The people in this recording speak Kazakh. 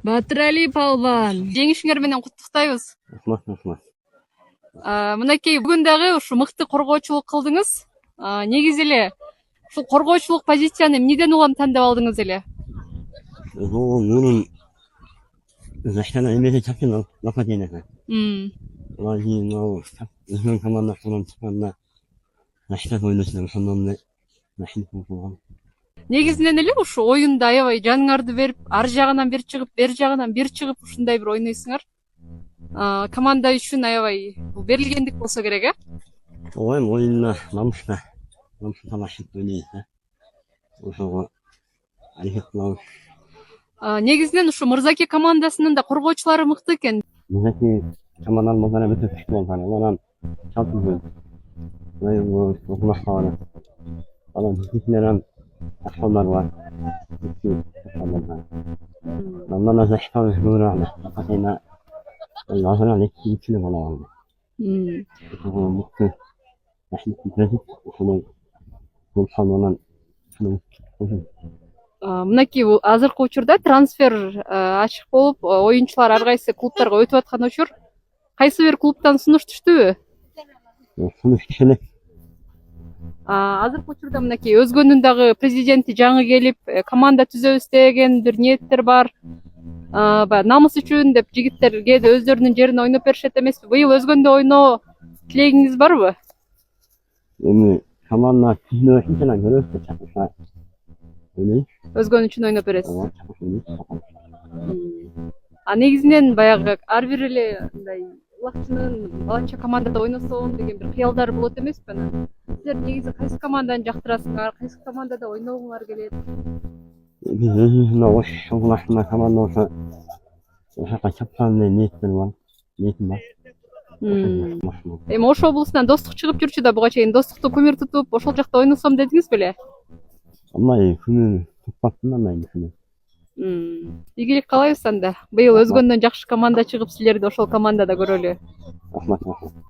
Батырали Палван, жеңишиңер менен куттуктайбыз. Рахмат. Мынакей бүгүн дагы ушу мыкты коргоочулук кылдыңыз. Негизи эле ушул коргоочулук позицияны эмнеден улам тандап алдыңыз эле? Bunun zaten emniyete çakın нападение. Владимир Наус, özgün komanda falan çıkanlar, Raşidat oyuncusunun sonunda Raşit bulduğum. Негизинен эле ушу оюнда аябай жаныңарды берип, ар жагынан бир чыгып, бер жагынан бир чыгып ушундай бир ойнойсуңар. Команда үчүн аябай бул берилгендик болсо керек, э? Oyunda namusla Raşit oynuyorsa, ошого hareket kılavuz. Негизинен ушу Мырзаке командасынын да коргоочулары мыкты экен. Buradaki komandanın bozana bütün pişkin olsanı, olan şanslı. Bu okuma havalı. Falan hükümlerin akşamlar var. Ondan da zaten özgür rahmet. Fakat Allah'ın ekşi içine bana aldı. Bu mutlu. Başlık bitirecek. Şunu bulsanların şunu Мынакей азыркы учурда трансфер ачык болуп, оюнчулар ар кайсы клубтарга өтүп аткан учур. Кайсы бир клубтан сунуш түштүбү? sonuç kişilik. Азыркы учурда мынакей өзгөнүн дагы президенти жаңы келип, команда түзөбүз деген бир ниеттер бар. Баягы намыс үчүн деп жигиттер кээде өздөрүнүн жерине ойноп беришет эмеспи? Быйыл өзгөндө ойноо тилегиңиз барбы? Yani komanda tüzüğü hiçbir görürse çakışlar. Öyle. Өзгөн үчүн ойноп бересиз. Ama çakışlar. Негизинен баягы ар бир эле мындай улакчынын балача командада ойносом деген бир кыялдары болот эмеспи? Силер негизи кайсы команданы жактырасыңар? Кайсы командада ойногуңар келет? Biz özümüzün o şoğlaşma komanda olsa ошака чапкан ниеттер бар. Ниетим бар. Эми Ош облусунан достук чыгып жүрчү да буга чейин достукту көмүр тутуп, ошол жакта ойносом дедиңиз беле? Ama күнү тукпаптын мен күнү. Ийгилик каалайбыз анда. Быйыл өзгөндөн жакшы команда чыгып, силерди ошол командада көрөлү. Рахмат.